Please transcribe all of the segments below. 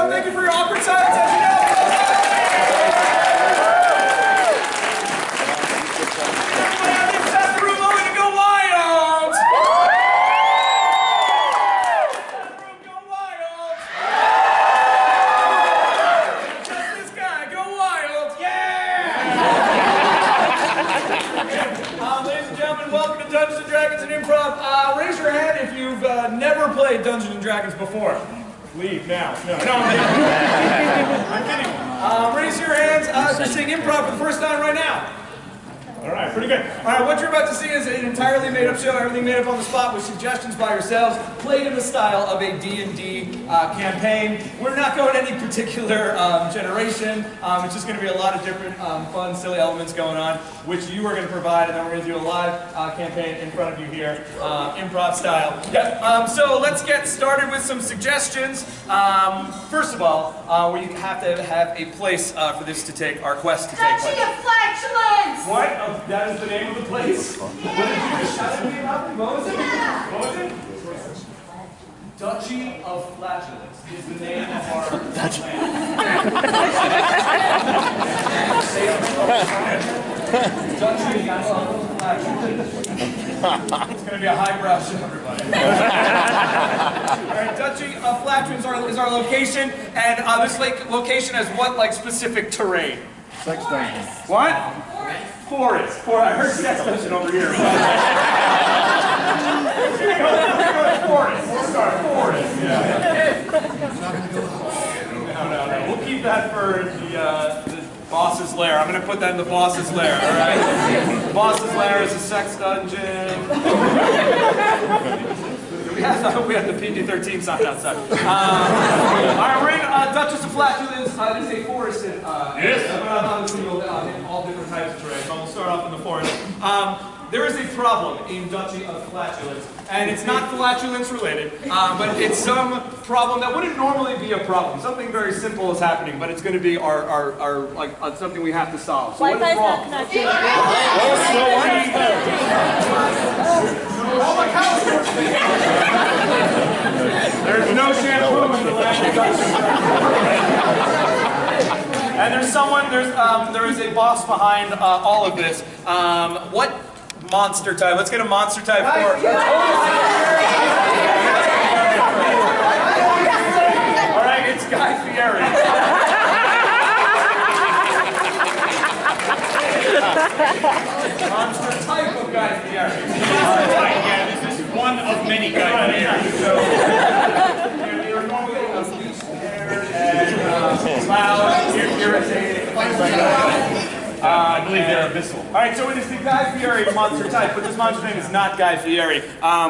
crowd. Thank you for your awkward silence. As you know. Everybody on the inside of the room, going to go wild. Go wild. Just this guy, go wild. Yeah. Ladies and gentlemen, welcome to Dungeons and Dragons and Improv. Raise your hand if you've never played Dungeons and Dragons before. Leave now. No, I'm kidding. Raise your hands if you're seeing improv for the first time right now. All right, pretty good. All right, what you're about to see is an entirely made-up show, everything made up on the spot with suggestions by yourselves, played in the style of a D&D campaign. We're not going any particular generation. It's just going to be a lot of different fun, silly elements going on, which you are going to provide, and then we're going to do a live campaign in front of you here, improv style. Yep. So let's get started with some suggestions. First of all, we have to have a place for this to take, our quest to take place. Duchy of Flatulence! What? That is the name of the place? What did you just shout at me about? What was it? What was it? Duchy of Flatulence is the name of our Duchy. Duchy of Flatulence. It's going to be a highbrow show, everybody. Alright, Duchy of Flatulence is our location, and this location has what, like, specific terrain? Sex dungeon. What? Forest. I heard sex dungeon over here. Forest. Forest. Yeah. No. We'll keep that for the boss's lair. I'm going to put that in the boss's lair, all right? The boss's lair is a sex dungeon. We have the PG-13 sign outside. All right, we're in Duchess of Flatulence. This is a forest in yes. In all different types of terrain. So we'll start off in the forest. There is a problem in Duchy of Flatulence, and it's not flatulence related, but it's some problem that wouldn't normally be a problem. Something very simple is happening, but it's going to be our something we have to solve. So what is wrong? Oh my God! There's no shampoo in the land of Duchy. And there is a boss behind all of this. What monster type? Let's get a monster type for. All right, it's Guy Fieri. Monster type of Guy Fieri. Yeah, this is one of many Guy Fieris. So, you're normally scared and loud, irritating, things like that. I believe they're abyssal. All right, so it is the Guy Fieri monster type, but this monster's name is not Guy Fieri.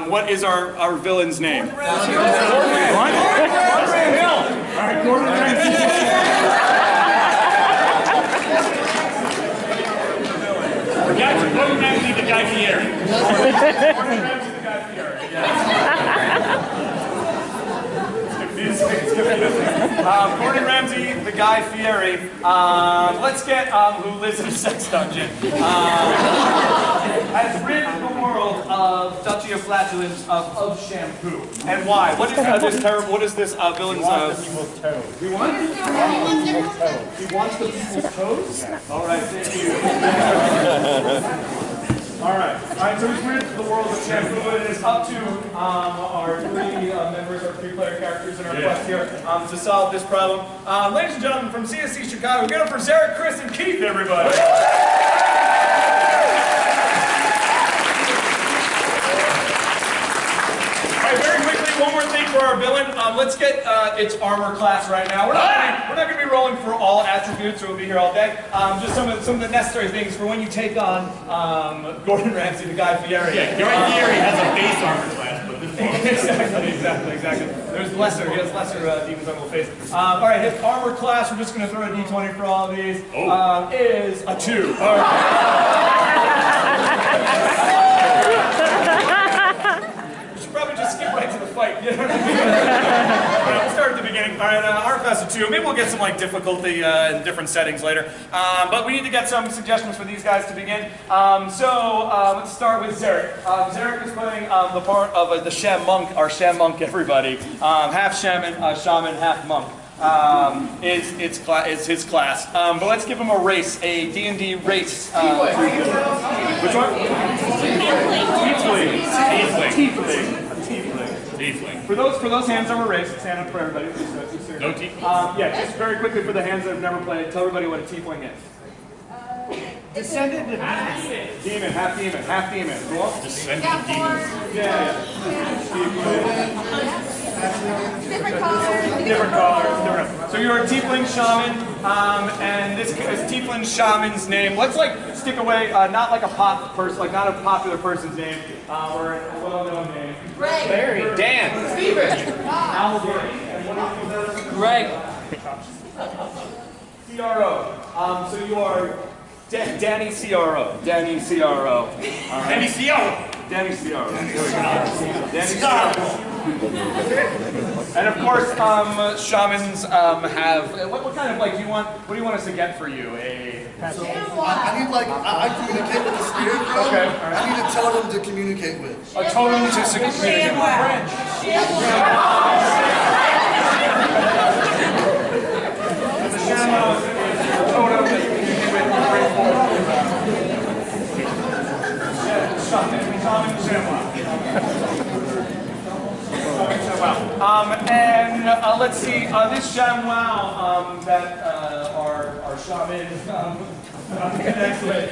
What is our villain's name? What? All right, Gordon Ramsay. Gordon Ramsay the Guy Fieri. Gordon Ramsay the Guy Fieri, yes. Gordon Ramsay, the Guy Fieri. Let's get who lives in a sex dungeon. Has rid the world of Duchy of Flatulence of shampoo. And why? What is this terrible? What is this villain's? He wants the people's toes. He wants He wants the people's toes. All right, thank you. All right, so we've rid the world of shampoo, and it is up to our three members, our three-player characters in our quest here to solve this problem. Ladies and gentlemen, from CSC Chicago, get up for Zarek, Chris, and Keith, everybody. All right, very quickly, one more thing for our villain. Let's get its armor class right now. We're not going to be rolling for all attributes, or we'll be here all day. Just some of the necessary things for when you take on Gordon Ramsay, the Guy Fieri. Yeah, Guy Fieri has a base armor class, but this one... Exactly. He has lesser demons on the face. All right, his armor class, we're just going to throw a d20 for all of these, is a 2. All right. Probably just skip right to the fight. You know what I mean? We'll start at the beginning. All right, our class of 2. Maybe we'll get some difficulty in different settings later. But we need to get some suggestions for these guys to begin. Let's start with Zarek. Zarek is playing the part of the Sham Monk, our Sham Monk, everybody. Half shaman, half monk. is his class. But let's give him a race, a D&D race. Which one? Tiefling. For those hands that were raised, stand up for everybody. No tiefling? Yeah, just very quickly for the hands that have never played, tell everybody what a tiefling is. Descendant of Demon, half demon. Cool? Descendant demons. Yeah. Different colors. Different colors. So you're a tiefling shaman, and this tiefling shaman's name. Let's stick away, not like a pop person, like not a popular person's name, or a well-known name. Larry. Dan. Steven. Albert. Greg. CRO. So you are Danny CRO. Danny CRO. Danny CRO. Danny CRO. Danny CRO. And of course, shamans have. What kind of what do you want us to get for you? I need I communicate with the spirit realm. Okay. I need a totem to communicate with. A totem to communicate with. The shaman is a totem that you communicate with. Shaman shamwow. And let's see, this ShamWow that our shaman connects with.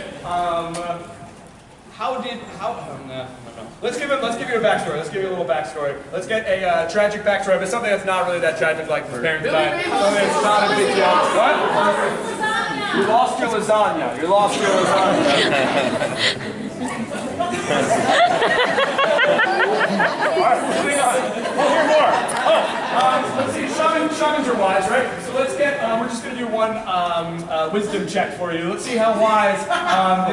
Let's give you a backstory. Let's give you a little backstory. Let's get a tragic backstory, but something that's not really that tragic, like his parents died. Something that's not a big deal. What? You lost your lasagna. Alright, moving on. We'll hear more. Let's see, shamans are wise, right? So let's get, we're just going to do one wisdom check for you. Let's see how wise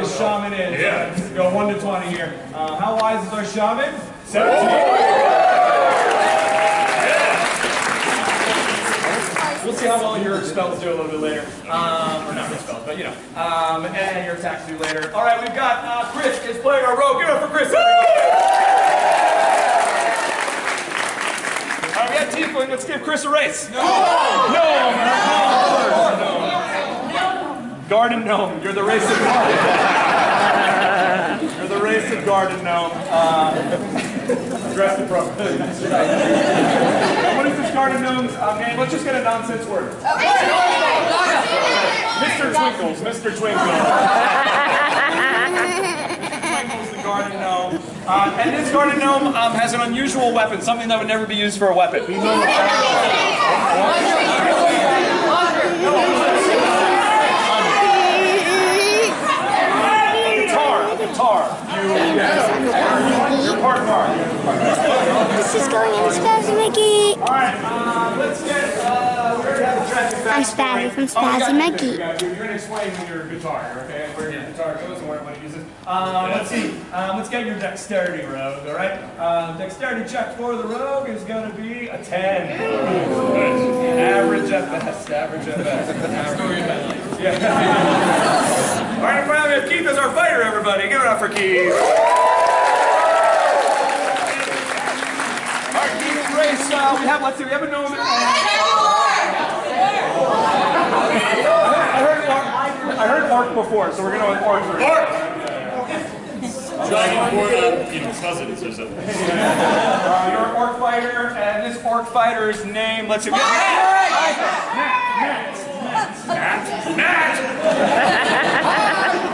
this shaman is. Yeah. Let's go 1 to 20 here. How wise is our shaman? 17. We'll see how well your spells do a little bit later. Or not your spells, but you know. And your attacks do later. Alright, we've got Chris is playing our rogue. Give it up for Chris. Alright, we got Tiefling. Let's give Chris a race. No! Garden Gnome. You're the race of Garden. You're the race of Garden Gnome. Dressed appropriately. What is this Garden Gnome's name? Let's just get a nonsense word. Mr. Twinkles. Mr. Twinkles. Twinkles the Garden Gnome. And this Garden Gnome has an unusual weapon, something that would never be used for a weapon. A guitar. You're part bar. This is going in Spazzy Mickey. Alright, let's get, we already have the tragic backstory. I'm Spazzy from Spazzy Mickey. You're going to explain your guitar, okay? Where your guitar goes and where it uses. Let's see, let's get your dexterity rogue, alright? Dexterity check for the rogue is going to be a 10. Average at best, Yeah. Alright, in front of me, Keith is our fighter, everybody. Give it up for Keith. Alright, Keith's race, we have a gnome. I heard orc before, so we're going to go with orc first. Orc! Dragon for cousins or something. You're an orc fighter, and this orc fighter's name, let's see. Matt!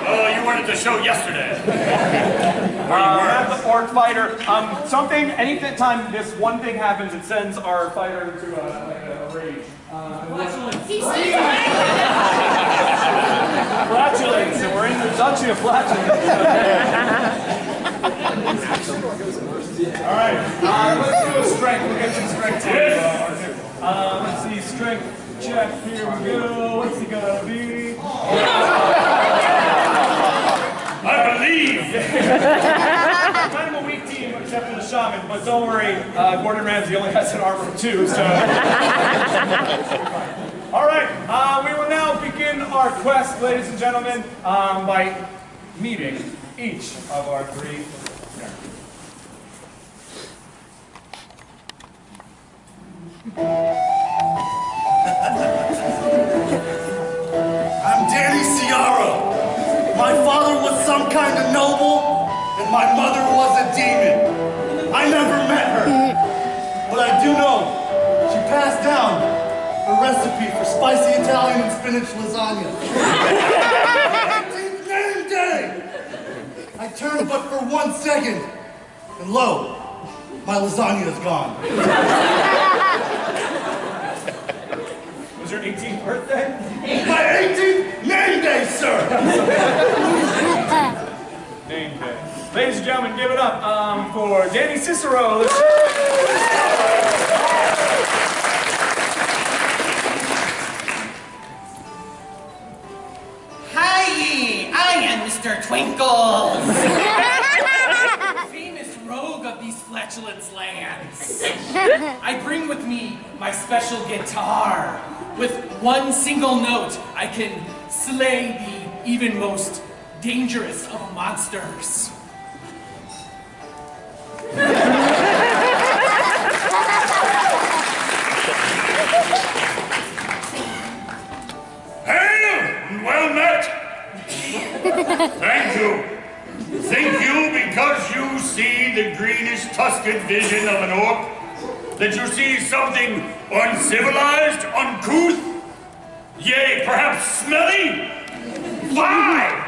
Oh, you weren't at the show yesterday. Matt the orc fighter. Anytime this one thing happens, it sends our fighter into a rage. Flatulence, and we're in the dungeon of flatulence. Alright, let's do a strength. We'll get some strength here. Let's see, strength check. Here we go. What's it gonna be? I believe! Kind of a weak team, except for the shaman, but don't worry, Gordon Ramsay only has an armor of 2, so... Alright, we will now begin our quest, ladies and gentlemen, by meeting each of our 3 characters. some kind of noble, and my mother was a demon. I never met her, but I do know she passed down a recipe for spicy Italian and spinach lasagna. 18th name day! I turned but for 1 second, and lo, my lasagna is gone. Was your 18th birthday? My 18th name day, sir! Name day. Ladies and gentlemen, give it up for Danny Cicero. Hi, I am Mr. Twinkles, famous rogue of these flatulence lands. I bring with me my special guitar. With one single note, I can slay the even most dangerous of monsters. Hail! Well met! Thank you. Think you, because you see the greenish tusked vision of an orc, that you see something uncivilized, uncouth, yea, perhaps smelly? Why?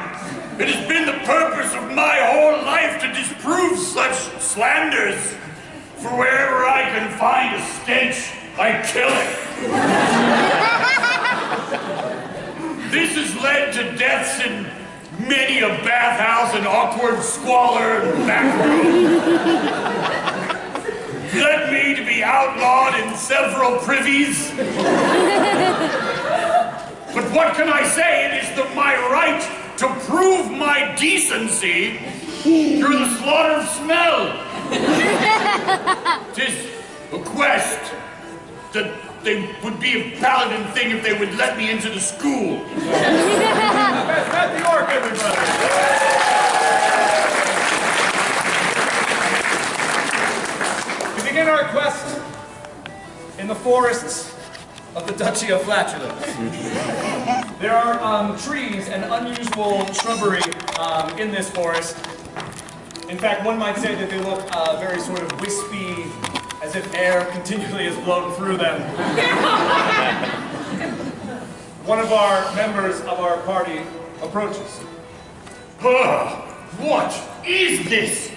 It has been the purpose of my whole life to disprove such slanders. For wherever I can find a stench, I kill it. This has led to deaths in many a bathhouse and awkward squalor and back room. Led me to be outlawed in several privies. But what can I say? It is my right to prove my decency through the slaughter of smell. 'Tis a quest that they would be a paladin thing if they would let me into the school. Matt the Orc, everybody. We begin our quest in the forests of the Duchy of Flatulence. There are trees and unusual shrubbery in this forest. In fact, one might say that they look very sort of wispy, as if air continually is blown through them. One of our members of our party approaches. What is this?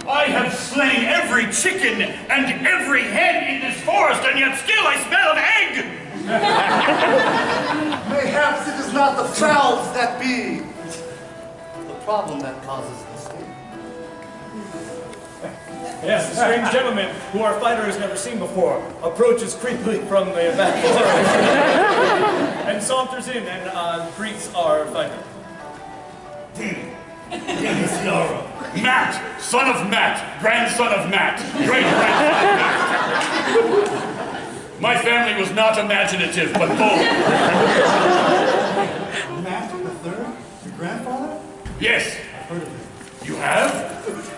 I have slain every chicken and every hen in this forest, and yet still I smell an egg! Mayhaps it is not the fowls that be the problem that causes the sting. Yes, a strange gentleman who our fighter has never seen before approaches creepily from the back door and saunters in and greets our fighter. Matt, son of Matt, grandson of Matt, great-grandson of Matt. My family was not imaginative, but bold. Matt the Third? Your grandfather? Yes. I've heard of him. You have?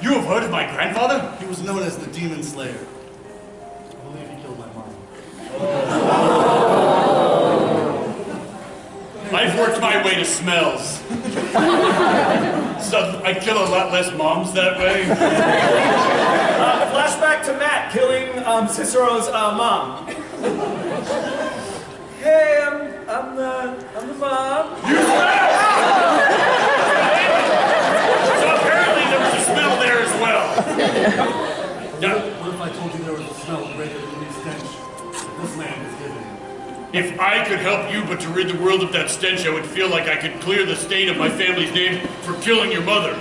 You have heard of my grandfather? He was known as the Demon Slayer. I believe he killed my mom. I've worked my way to smells. So I kill a lot less moms that way. Flashback to Matt killing Cicero's mom. Hey, I'm the mom. You smell! So apparently there was a smell there as well. Now, What if I told you there was a smell greater than the stench that this man is giving? if I could help you but to rid the world of that stench, I would feel like I could clear the stain of my family's name for killing your mother.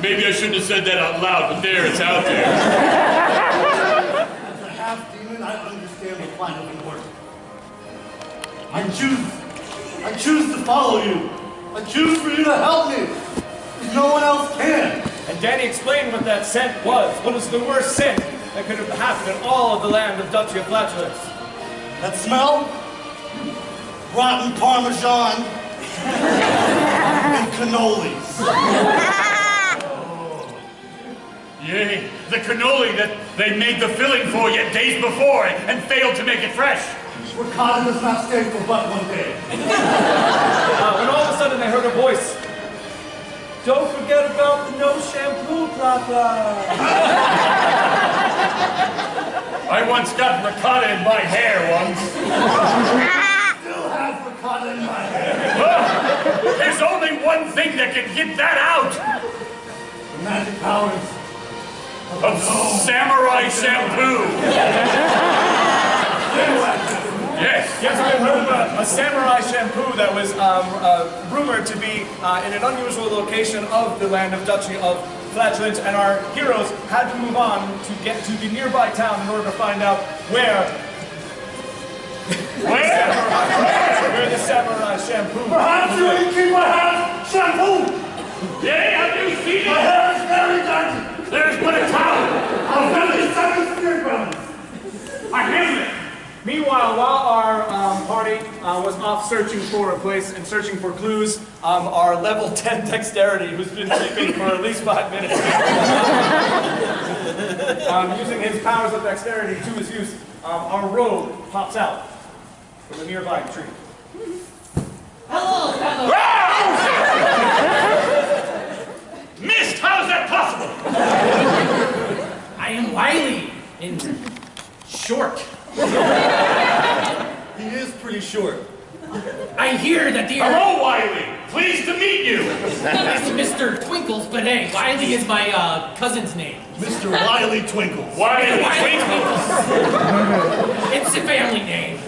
Maybe I shouldn't have said that out loud, but there, it's out there. As a half-demon, I understand the plight of an orc. I choose to follow you. I choose for you to help me. No one else can. And Danny explained what that scent was. What was the worst scent that could have happened in all of the land of Duchy of Flatulence? That smell? Rotten Parmesan and cannolis. Yay, the cannoli that they made the filling for yet days before and failed to make it fresh. Ricotta does not stay for but one day. When all of a sudden they heard a voice Don't forget about the no shampoo Papa. I once got ricotta in my hair once. Still have ricotta in my hair. Well, there's only one thing that can get that out. The magic powers Of samurai shampoo. Yes. Yes, I heard of a samurai shampoo that was rumored to be in an unusual location of the land of Duchy of Flatulence, and our heroes had to move on to get to the nearby town in order to find out where the samurai shampoo. Perhaps you can keep my hair shampoo. Yay, have you seen My it? hair is very dirty. There's but a towel. I'll send these 7 spirit brothers. I handle it. Meanwhile, while our party was off searching for a place and searching for clues, our level 10 dexterity, who's been sleeping for at least 5 minutes, using his powers of dexterity to his use, our rogue pops out from a nearby tree. Hello, hello. Missed, how's that possible? I am Wiley in short. He is pretty short. I hear that the Hello, Wiley. Pleased to meet you. It's Mr. Twinkles, but hey, Wiley is my cousin's name. Mr. Wiley Twinkles. Wiley Wiley Twinkles. Twinkles. It's a family name.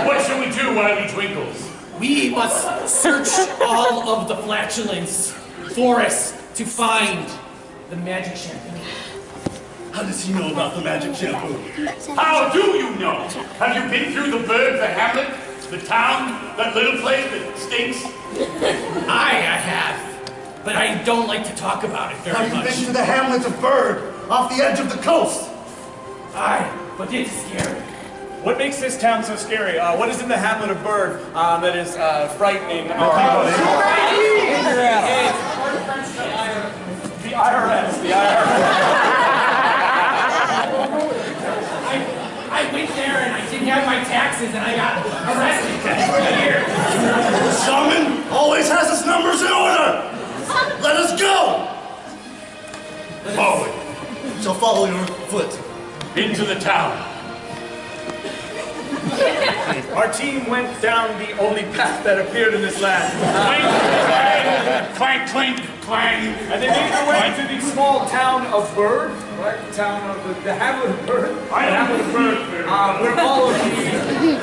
What should we do, Wiley Twinkles? We must search all of the flatulence forests to find the magic shampoo. How does he know about the magic shampoo? How do you know? Have you been through the burg, the hamlet, the town, that little place that stinks? I have, but I don't like to talk about it very Have you much. been to the hamlet of Bird, off the edge of the coast? But it's scary. What makes this town so scary? What is in the hamlet of Bird that is frightening? The IRS. The IRS. I went there and I didn't have my taxes and I got arrested for a year. The shaman always has his numbers in order. Let us go. Forward. Shall follow your foot. Into the town. Our team went down the only path that appeared in this land. Clank, clank, clang. And they made their way to the small town of Bird, right? The town of the hamlet of Bird. The hamlet of Bird, where all of the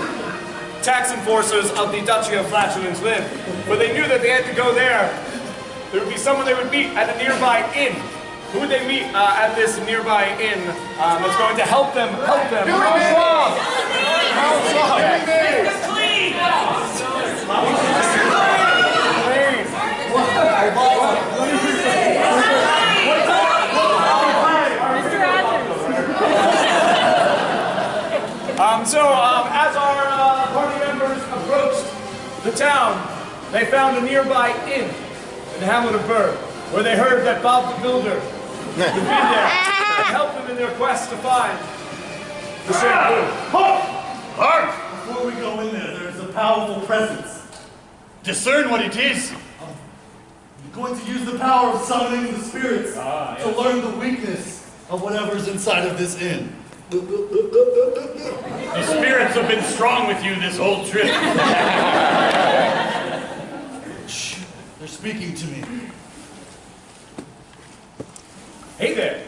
tax enforcers of the Duchy of Flatulence live. But they knew that they had to go there. There would be someone they would meet at a nearby inn. Who would they meet at this nearby inn that's going to help them? As our party members approached the town, they found a nearby inn in the hamlet of Bird, where they heard that Bob the Builder would be there and help them in their quest to find the shampoo. Hark! Before we go in there, there's a powerful presence. Discern what it is. I'm going to use the power of summoning the spirits to learn the weakness of whatever's inside of this inn. The spirits have been strong with you this whole trip. Shh, they're speaking to me. Hey there.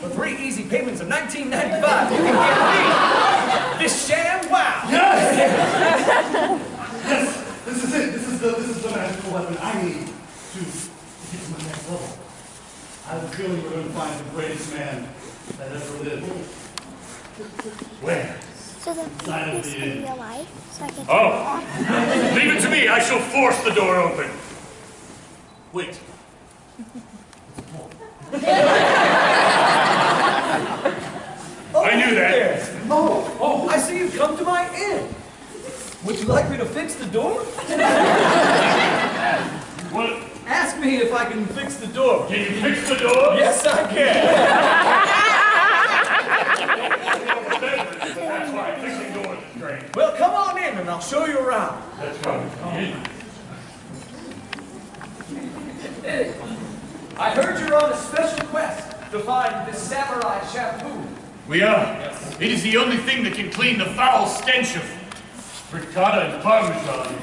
For 3 easy payments of $19.95, you can get me this sham wow. Yes! Yes, this is it. This is the magical weapon I need to get to my next level. I have a feeling we're going to find the greatest man that ever lived. Where? So the Inside of is the in inn. real life, so I can Oh. Leave it to me. I shall force the door open. Wait. I knew that. Oh, I see you've come to my inn. Would you like me to fix the door? What? Ask me if I can fix the door. Can you fix the door? Yes, I can. That's why fixing doors is great. Well, come on in and I'll show you around. Let's go. I heard you're on a special quest to find this samurai shampoo. We are. It is the only thing that can clean the foul stench of ricotta and parmesan.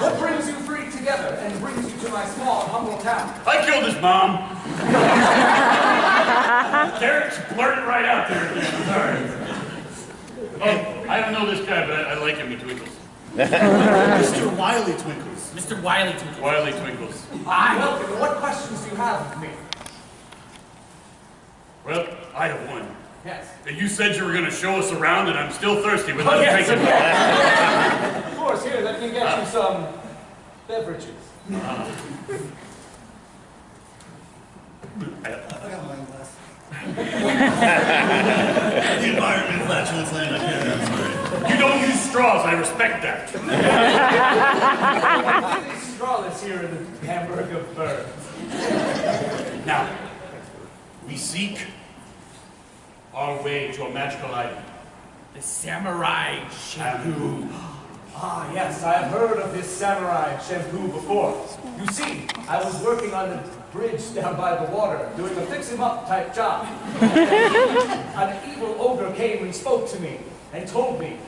What brings you three together and brings you to my small and humble town? I killed his mom. Derek's blurted right out there again. I'm sorry. Oh, I don't know this guy, but I like him. He twinkles. Mr. Wiley Twinkles. Mr. Wiley Twinkles. Wiley twinkles. Welcome. What questions do you have of me? Well, I have one. Yes. You said you were going to show us around, and I'm still thirsty without drinking. Of course, here, let me get you some beverages. I got mine last. The environment flatulence land up here. I'm sorry. You don't use straws. I respect that. It's strawless here in the Hamburg of Bird. Now, we seek our way to a magical item. The samurai shampoo. Ah, yes, I have heard of this samurai shampoo before. You see, I was working on the bridge down by the water, doing a fix-him-up type job. An evil ogre came and spoke to me and told me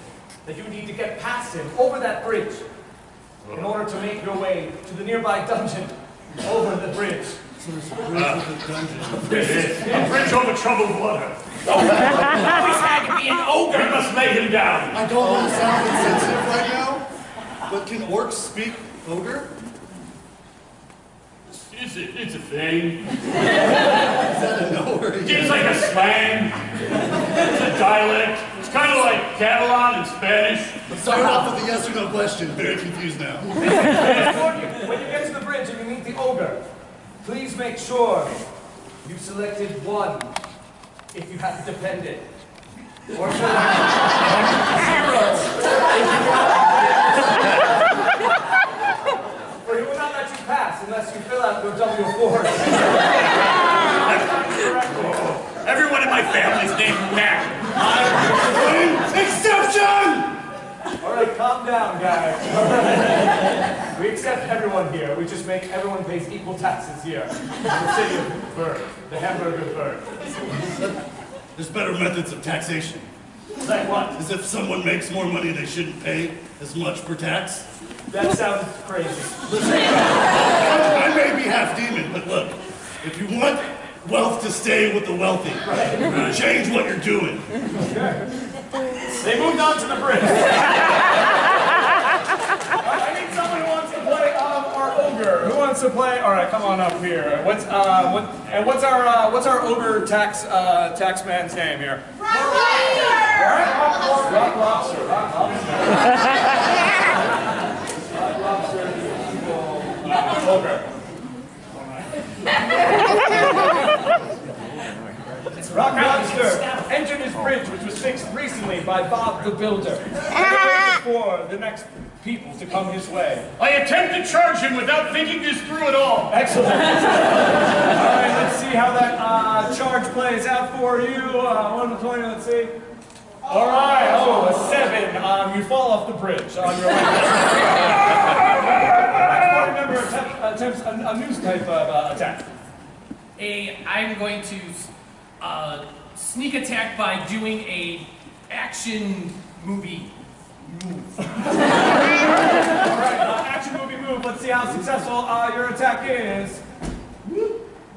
that you need to get past him over that bridge in order to make your way to the nearby dungeon over the bridge. So there's a bridge with a dungeon. A bridge over troubled water. Always had to be an ogre. We must lay him down. I don't want to sound insensitive right now, but can orcs speak ogre? It's a thing. Is that a no or a It's yes? like a slang. It's a dialect. It's kind of like Catalan in Spanish. Let's start off with a yes or no question. Very confused now. When you get to the bridge and you meet the ogre, please make sure you selected one if you have to depend it. Or select zero if you or he will not let you pass unless you fill out your W-4. Everyone in my family's named Mac. Exception! All right, calm down, guys. We accept everyone here. We just make everyone pays equal taxes here in the city of Bird, the Hamburg of Bird. There's better methods of taxation. Like what? As if someone makes more money, they shouldn't pay as much per tax. That sounds crazy. Listen, I may be half demon, but look, if you want wealth to stay with the wealthy, change what you're doing. They moved on to the bridge. I need someone who wants to play our ogre. Who wants to play? All right, come on up here. What's our ogre tax man's name here? Rock Lobster. Rock Lobster. Ogre. Rock Lobster entered his bridge, which was fixed recently by Bob the Builder, for the next people to come his way. I attempt to charge him without thinking this through at all. Excellent. All right, let's see how that charge plays out for you. 1 to 20, let's see. All right, oh, a 7. You fall off the bridge on your way. Next member attempts a new type of attack. I'm going to sneak attack by doing a action movie move. All right, action movie move. Let's see how successful your attack is.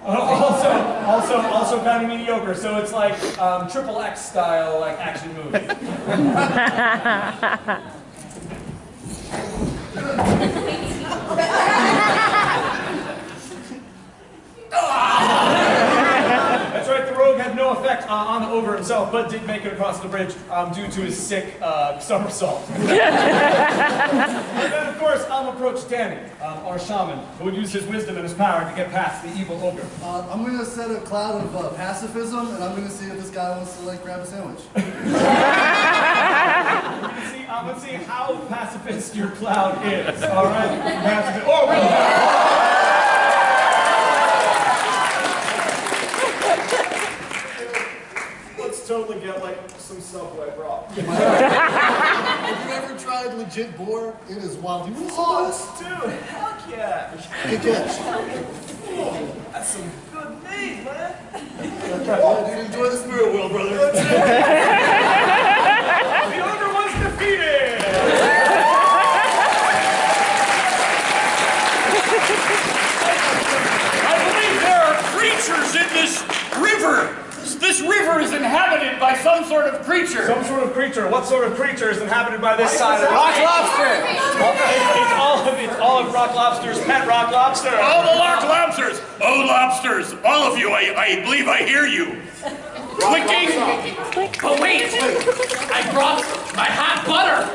Also kind of mediocre. So it's like triple X style, like action movie. That's right, the rogue had no effect on the ogre himself, but did make it across the bridge due to his sick somersault. And then, of course, approach Danny, our shaman, who would use his wisdom and his power to get past the evil ogre. I'm going to set a cloud of pacifism, and I'm going to see if this guy wants to, like, grab a sandwich. Let's see how pacifist your cloud is, all right? Oh, wait! Let's totally get, like, some Subway, bro. Have you ever tried jit boar. It is wild. You want to see Dude, heck yeah. this? Good catch. That's some good meat, man. Dude, enjoy the spirit world, brother. The ogre was defeated. I believe there are creatures in this river. This river is inhabited by some sort of creature. Some sort of creature. What sort of creature is inhabited by this side of the Rock lobster. It's all of Rock Lobster's pet Rock Lobster. All the rock lobsters. Oh, lobsters. All of you, I believe I hear you. Clicking. But wait, I brought my hot butter.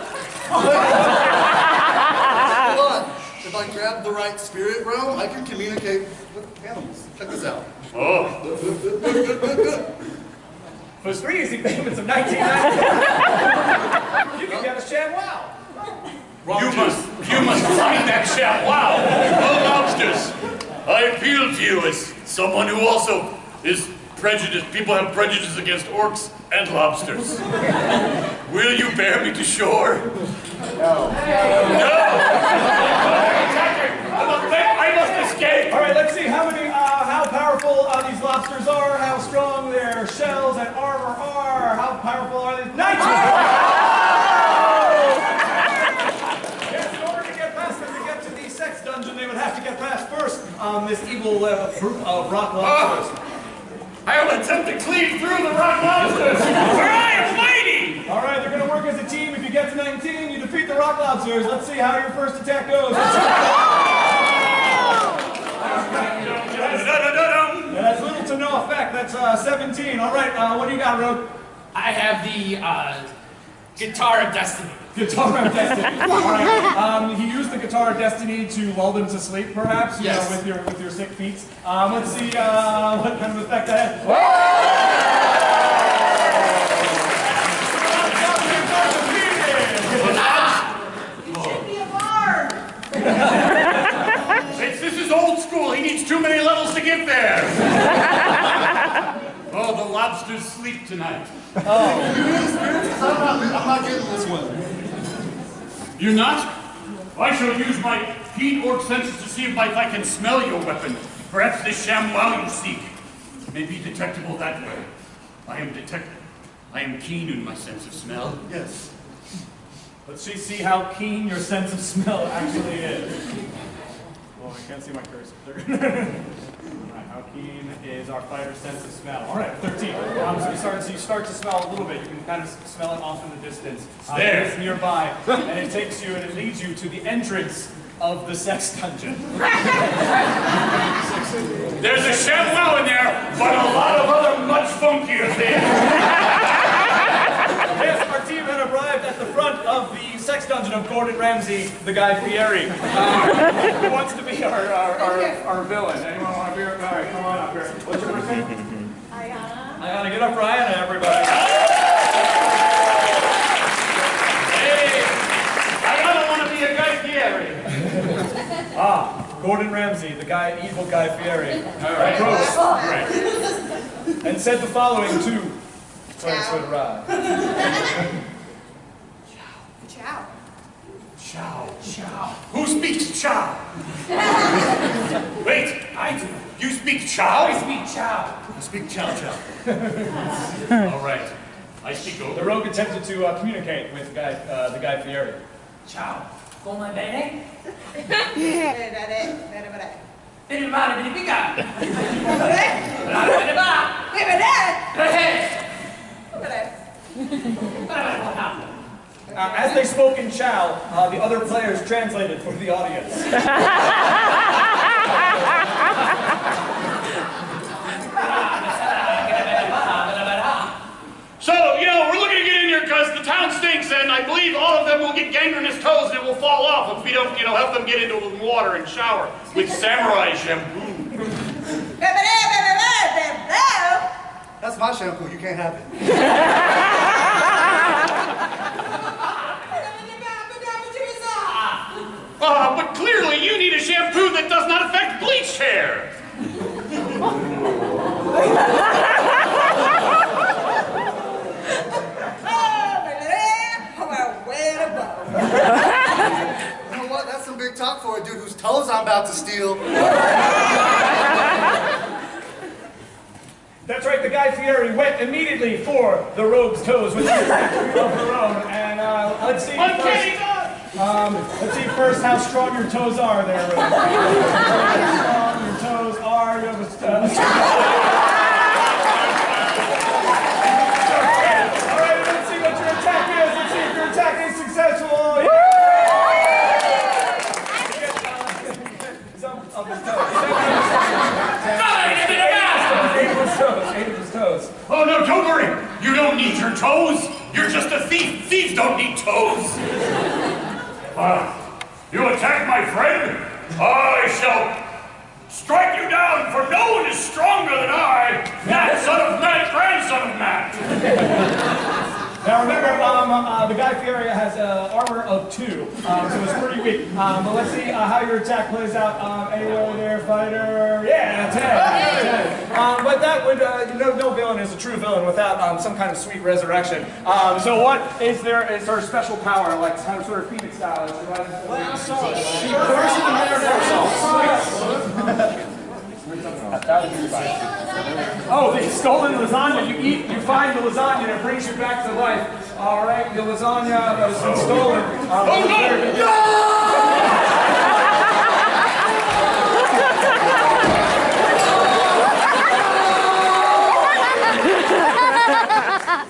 Hold on. If I grab the right spirit realm, I can communicate with animals. Check this out. Oh. Good. For 3 easy payments of $19.99, you can get a sham wow. You must find that shell. Wow. Oh, lobsters. I appeal to you as someone who also is prejudiced. People have prejudice against orcs and lobsters. Will you bear me to shore? No. I must escape. All right, let's see how powerful these lobsters are, how strong their shells and armor are, how powerful are these? 19! Yes, in order to get past them, to get to the sex dungeon, they would have to get past first this evil group of rock lobsters. I will attempt to cleave through the rock lobsters, for I am mighty! All right, they're going to work as a team. If you get to 19, you defeat the rock lobsters. Let's see how your first attack goes. That's little to no effect. That's 17. All right, what do you got, Rogue? I have the guitar of destiny. Guitar of Destiny. All right. He used the Guitar of Destiny to lull them to sleep, perhaps. Yes. You know, with your sick feet. Let's see what kind of effect that This is old school. He needs too many levels to get there. Oh, the lobsters sleep tonight. Oh. You hear the spirits? I'm not getting this one. You're not? I shall use my keen orc senses to see if I can smell your weapon. Perhaps the ShamWow you seek may be detectable that way. I am keen in my sense of smell. Yes. Let's see how keen your sense of smell actually is. Well, I can't see my cursor. Alright, how keen is our fighter's sense of smell? Alright, 13. So you start to smell a little bit. You can kind of smell it off in the distance. There. It's nearby, and it takes you and it leads you to the entrance of the sex dungeon. There's a ShamWow in there, but a lot of other much funkier things. Yes, our team had arrived at the front of the sex dungeon of Gordon Ramsay, the Guy Fieri. Who wants to be our villain? Anyone want to be our guy? Come on up here. What's your first name? Ayana. Get up for Ayana, everybody. Hey, I don't want to be a Guy Fieri. Gordon Ramsay, the evil Guy Fieri. All right. Approached and said the following to Clarence would arrive. Ciao. Who speaks Chow? Wait, I do. You speak Chow? I speak ciao. I speak chow chow. All right. I speak The over. rogue attempted to communicate with the Guy Fieri. Ciao. Come bene? Bene. Bene male, bene pica. Bene va. As they spoke in Chow, the other players translated for the audience. So, we're looking to get in here because the town stinks, and I believe all of them will get gangrenous toes and it will fall off if we don't, help them get into the water and shower with samurai shampoo. That's my shampoo. You can't have it. But clearly you need a shampoo that does not affect bleached hair. Well, out for a dude whose toes I'm about to steal. That's right, the Guy Fieri went immediately for the rogue's toes with his of her own. And let's see let's see first how strong your toes are there, Rogue. How strong your toes are. You have all right, let's see what your attack is. Let's see if your attack is successful. Some of his toes. Eight of his toes. Oh, no, don't worry. You don't need your toes. You're just a thief. Thieves don't need toes. You attack my friend? I shall strike you down, for no one is stronger than I, Matt, son of Matt, grandson of Matt. Now remember, the Guy Fieri has armor of 2, so it's pretty weak. But let's see how your attack plays out. Anyway there, fighter. Yeah, 10. But that would, no villain is a true villain without some kind of sweet resurrection. So what is there? Is her special power, like kind of sort of Phoenix style? Oh, the stolen lasagna. You find the lasagna and it brings you back to life. All right, the lasagna that has been stolen.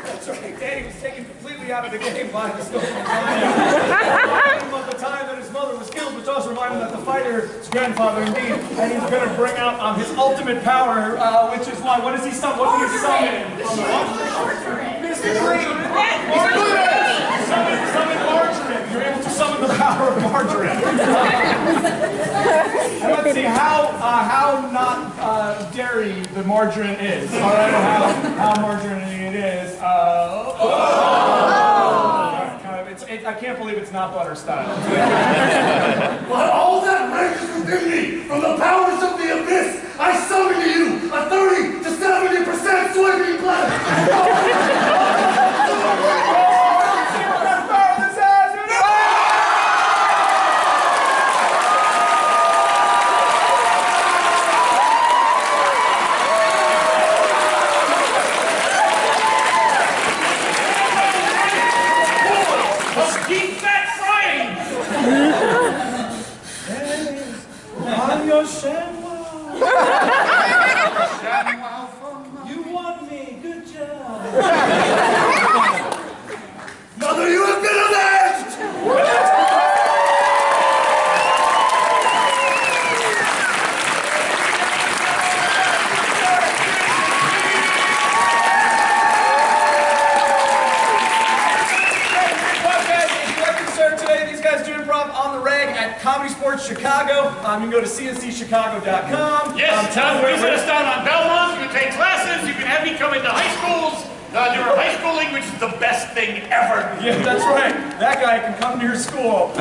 That's right. Danny was taken completely out of the game by the stolen lasagna. Reminded him of the time that his mother was killed, which also reminded him that the fighter's grandfather, indeed, and he's going to bring out his ultimate power, which is what does he summon? What do you summon? Mr. Green! Summon margarine. You're able to summon the power of margarine. And let's see how not dairy the margarine is. All right, how margarine it is. I can't believe it's not butter style. But all that rages within me from the powers of the abyss, I summon to you a 30 to 70% soybean blend. Keep that frying! I'm your ShamWow. You want me, good job. Mother, you have been avenged! Comedy Sports Chicago. You can go to cncchicago.com. Yes, visit us down on Belmont. You can take classes. You can have me come into high schools. Do our high schooling, which is the best thing ever. Yeah, that's right. That guy can come to your school.